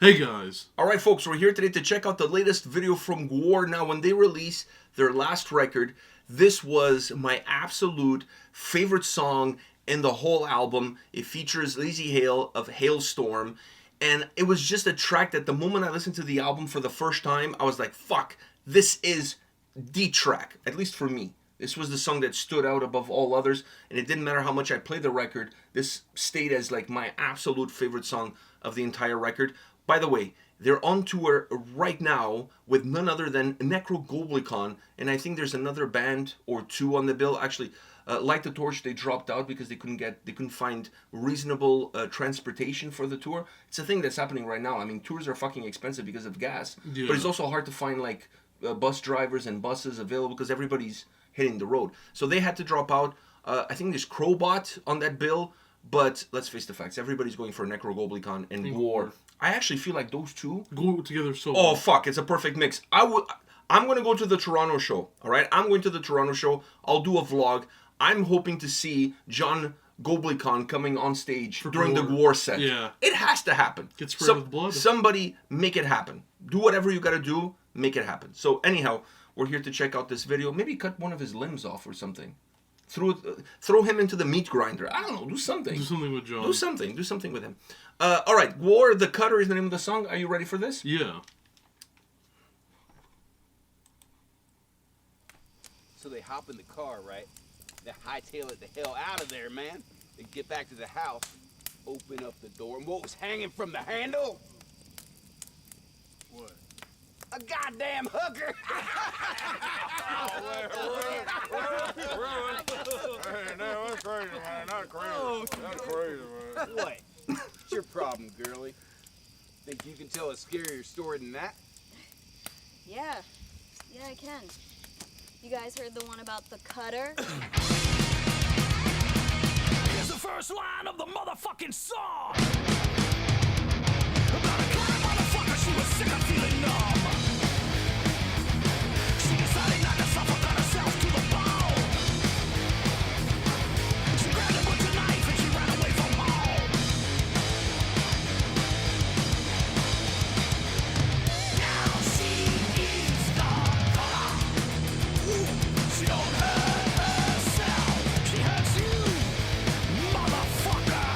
Hey guys. Alright folks, we're here today to check out the latest video from GWAR. Now when they released their last record, this was my absolute favorite song in the whole album. It features Lzzy Hale of Hailstorm, and it was just a track that the moment I listened to the album for the first time, I was like, fuck, this is the track, at least for me. This was the song that stood out above all others, and it didn't matter how much I played the record, this stayed as like my absolute favorite song of the entire record. By the way, they're on tour right now with none other than Necrogoblikon, and I think there's another band or two on the bill. Actually, Light the Torch, they dropped out because they couldn't find reasonable transportation for the tour. It's a thing that's happening right now. I mean, tours are fucking expensive because of gas, but it's also hard to find like bus drivers and buses available because everybody's hitting the road. So they had to drop out. I think there's Crowbot on that bill, but let's face the facts. Everybody's going for Necrogoblikon and GWAR. I actually feel like those two go together so well. Oh fuck, it's a perfect mix. I'm going to go to the Toronto show, all right? I'm going to the Toronto show. I'll do a vlog. I'm hoping to see John Goblikon coming on stage during the GWAR set. Yeah. It has to happen. Get sprayed with blood. Somebody make it happen. Do whatever you got to do, make it happen. So anyhow, we're here to check out this video. Maybe cut one of his limbs off or something. Throw him into the meat grinder. I don't know. Do something. Do something with John. Do something with him. All right. GWAR, The Cutter is the name of the song. Are you ready for this? Yeah. So they hop in the car, right? They hightail it the hell out of there, man. They get back to the house, open up the door, and what was hanging from the handle? What? A goddamn hooker! Hey, no, that's crazy, man. That's crazy. Oh, That's crazy, man. What? What's your problem, girlie? Think you can tell a scarier story than that? Yeah, I can. You guys heard the one about the cutter? Here's the first line of the motherfucking song. About a kind of motherfucker, she was sick of feeling numb. She decided not to suffocate herself to the bone. She grabbed a butcher knife and she ran away from home. Now she is the cutter. She don't hurt herself, she hurts you, motherfucker.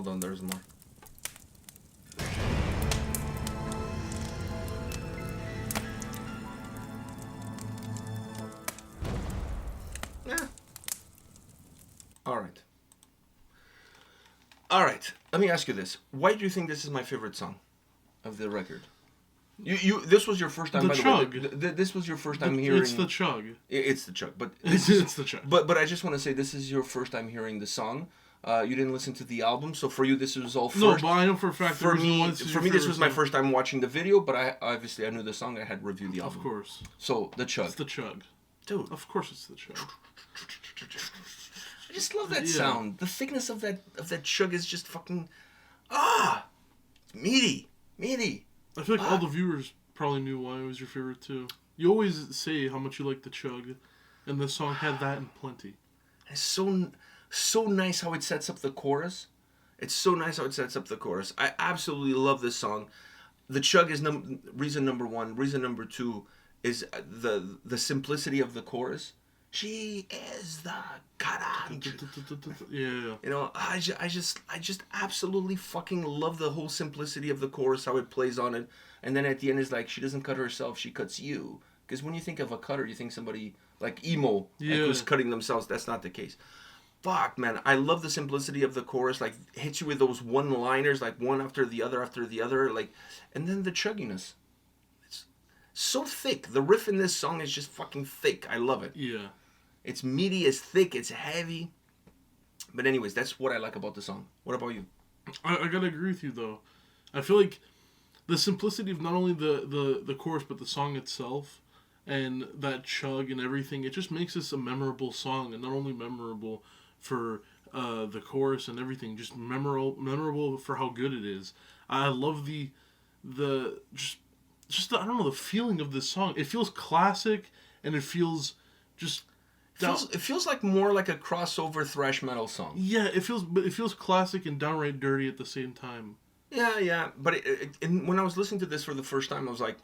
Hold on, there's more. Yeah. All right. All right. Let me ask you this: why do you think this is my favorite song of the record? This was your first time. The by chug. the way. This was your first time hearing. It's the chug. It's the chug, but It's the chug. But I just want to say this is your first time hearing the song. You didn't listen to the album, so for you this was all first. No, but I know for a fact. For me, this was my song. first time watching the video, but I knew the song. I had reviewed the album. Of course. So the chug, It's the chug. dude. Of course, it's the chug. I just love that Yeah. sound. The thickness of that chug is just fucking it's meaty. I feel like all the viewers probably knew why it was your favorite too. You always say how much you like the chug, and this song had that in plenty. It's so nice how it sets up the chorus. It's so nice how it sets up the chorus. I absolutely love this song. The chug is reason number one. Reason number two is the simplicity of the chorus. She is the garage. Yeah. You know, I just absolutely fucking love the whole simplicity of the chorus, how it plays on it. And then at the end is like, she doesn't cut herself, she cuts you. Because when you think of a cutter, you think somebody like emo, like who's cutting themselves. That's not the case. Fuck, man. I love the simplicity of the chorus. Like, hits you with those one-liners, like one after the other. Like, and then the chugginess. It's so thick. The riff in this song is just fucking thick. I love it. Yeah. It's meaty, it's thick, it's heavy. But anyways, that's what I like about the song. What about you? I gotta agree with you though. I feel like the simplicity of not only the chorus but the song itself and that chug and everything, it just makes this a memorable song, and not only memorable for the chorus and everything, just memorable for how good it is. I love the just I don't know, the feeling of this song. It feels classic, and it feels just. It feels like more like a crossover thrash metal song. Yeah, it feels classic and downright dirty at the same time. Yeah. But when I was listening to this for the first time, I was like,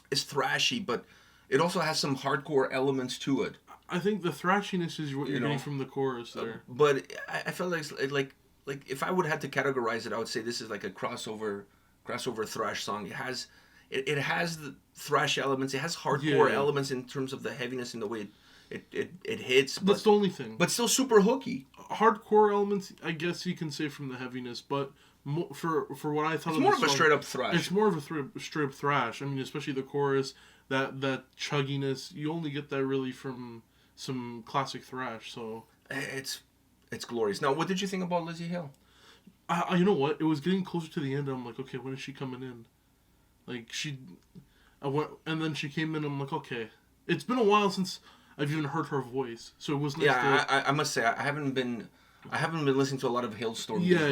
it's thrashy, but it also has some hardcore elements to it. I think the thrashiness is what you're getting from the chorus there. But I felt like if I would have to categorize it, I would say this is like a crossover thrash song. It has the thrash elements. It has hardcore elements in terms of the heaviness and the way it hits. That's the only thing. But still super hooky. Hardcore elements, I guess you can say, from the heaviness, but for what I thought it's of more the of a song, straight up thrash. It's more of a straight up thrash. I mean, especially the chorus, that chugginess. You only get that really from some classic thrash. So it's glorious. Now, what did you think about Lzzy Hale? You know what? It was getting closer to the end. I'm like, okay, when is she coming in? Like and then she came in. I'm like, okay, it's been a while since I've even heard her voice, so it was nice. Yeah, I must say I haven't been listening to a lot of Hailstorm. Yeah,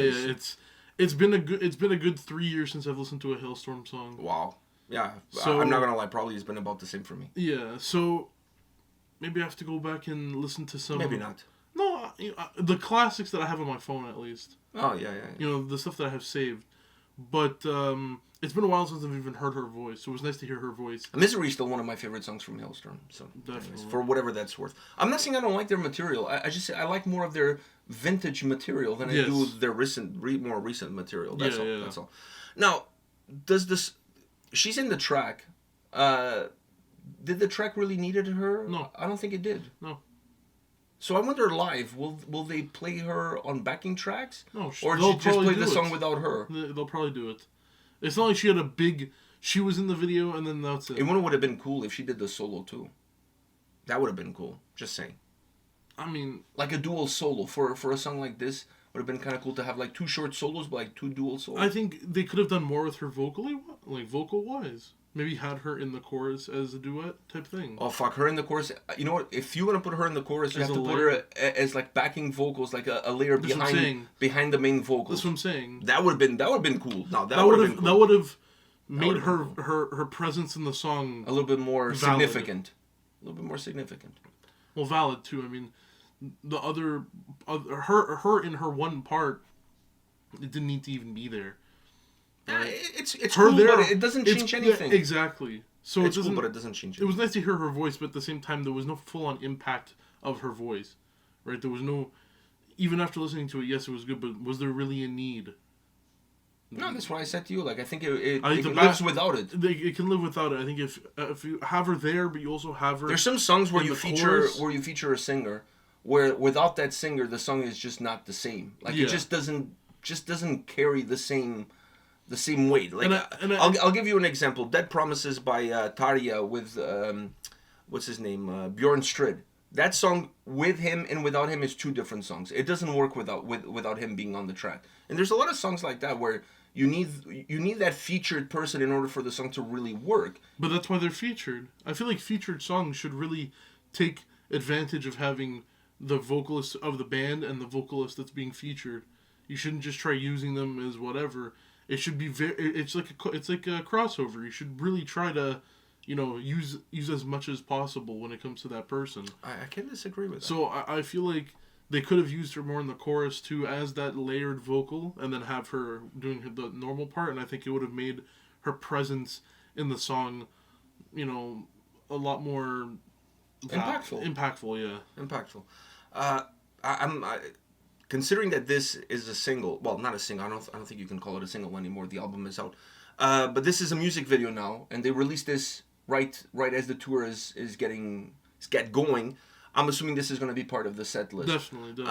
it's been a good 3 years since I've listened to a Hailstorm song. Wow. Yeah, so, I'm not gonna lie. Probably it's been about the same for me. Yeah, so maybe I have to go back and listen to some. Maybe not. No, the classics that I have on my phone at least. Oh yeah. You know, the stuff that I have saved, but it's been a while since I've even heard her voice, so it was nice to hear her voice. Misery is still one of my favorite songs from Hailstorm. So, anyways, for whatever that's worth, I'm not saying I don't like their material. I just say I like more of their vintage material than I do their more recent material. That's all. That's all. Now, she's in the track. Did the track really needed her? No, I don't think it did. No. So I wonder live, will they play her on backing tracks? No, or just play the song without her? They'll probably do it. It's not like she had she was in the video and then that's it. It would have been cool if she did the solo too. That would have been cool. Just saying. I mean, like a dual solo for a song like this would have been kind of cool to have like two short solos, but like two dual solos. I think they could have done more with her vocal wise. Maybe had her in the chorus as a duet type thing. Oh fuck, her in the chorus. You know what? If you want to put her in the chorus, you have to put her as like backing vocals, like a layer behind the main vocals. That's what I'm saying. That would have been cool. No, that would have made her presence in the song a little bit more significant. A little bit more significant. Well, valid too. I mean, the other her in her one part, it didn't need to even be there. Right? It's her cool, there. But it doesn't change anything. Yeah, exactly. So it's cool, but it doesn't change anything. It was nice to hear her voice, but at the same time, there was no full-on impact of her voice. Right? There was no. even after listening to it, yes, it was good, but was there really a need? No, that's what I said to you. Like, I think it the lives without it. It can live without it. I think if you have her there, but you also have her. There's some songs where in you the feature chorus. a singer, where without that singer, the song is just not the same. Like Yeah. it just doesn't carry the same weight. Like And I'll give you an example. Dead Promises by Tarja with what's his name, Bjorn Strid. That song with him and without him is two different songs. It doesn't work without him being on the track. And there's a lot of songs like that where you need that featured person in order for the song to really work. But that's why they're featured. I feel like featured songs should really take advantage of having the vocalist of the band and the vocalist that's being featured. You shouldn't just try using them as whatever. It should be it's like a crossover. You should really try to, use as much as possible when it comes to that person. I can't disagree with that. So I feel like they could have used her more in the chorus too as that layered vocal, and then have her doing the normal part, and I think it would have made her presence in the song, a lot more impactful. Yeah. Impactful. I'm considering that this is a single. Well, not a single. I don't think you can call it a single anymore. The album is out. But this is a music video now, and they released this right as the tour is get going. I'm assuming this is going to be part of the set list. Definitely.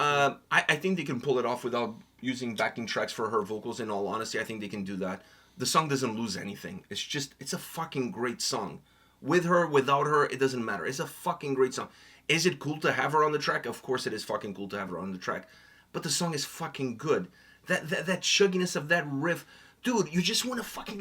I think they can pull it off without using backing tracks for her vocals. In all honesty, I think they can do that. The song doesn't lose anything. It's a fucking great song. With her, without her, it doesn't matter. It's a fucking great song. Is it cool to have her on the track? Of course it is fucking cool to have her on the track. But the song is fucking good. That chugginess of that riff. Dude, you just want to fucking,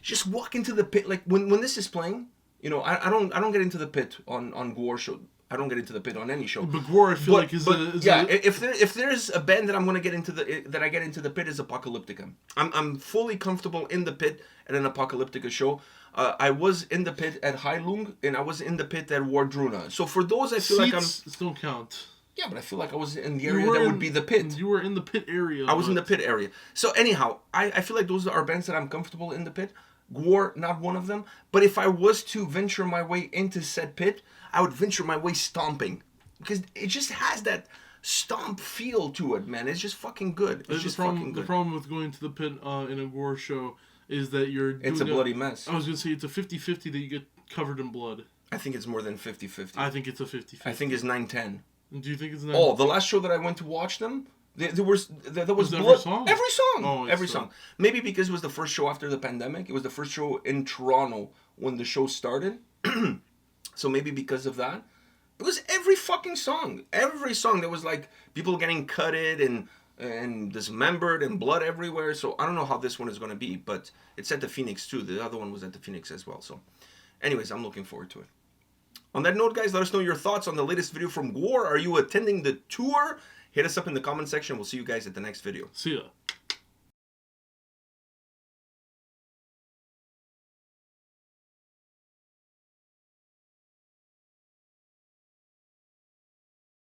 just walk into the pit. Like, when this is playing, I don't get into the pit on GWAR show. I don't get into the pit on any show. But GWAR, I feel if there's a band that I'm gonna get into that I get into the pit is Apocalyptica. I'm fully comfortable in the pit at an Apocalyptica show. I was in the pit at Heilung, and I was in the pit at Wardruna. So for those, I feel like I'm. Seats don't count. Yeah, but I feel like I was in the area that would be the pit. You were in the pit area. I was in the pit area. So anyhow, I feel like those are bands that I'm comfortable in the pit. GWAR, not one of them. But if I was to venture my way into said pit, I would venture my way stomping. Because it just has that stomp feel to it, man. It's just fucking good. It's just fucking good. The problem with going to the pit in a GWAR show is that it's a bloody mess. I was going to say it's a 50-50 that you get covered in blood. I think it's more than 50-50. I think it's a 50-50. I think it's 9-10. Do you think it's 9-10? Oh, the last show that I went to watch them, there was blood. Every song? Every song. Oh, every song. Maybe because it was the first show after the pandemic. It was the first show in Toronto when the show started. So maybe because of that. It was every fucking song. Every song. There was people getting cutted and dismembered and blood everywhere. So I don't know how this one is going to be. But it's at the Phoenix too. The other one was at the Phoenix as well. So anyways, I'm looking forward to it. On that note, guys, let us know your thoughts on the latest video from GWAR. Are you attending the tour? Hit us up in the comment section. We'll see you guys at the next video. See ya.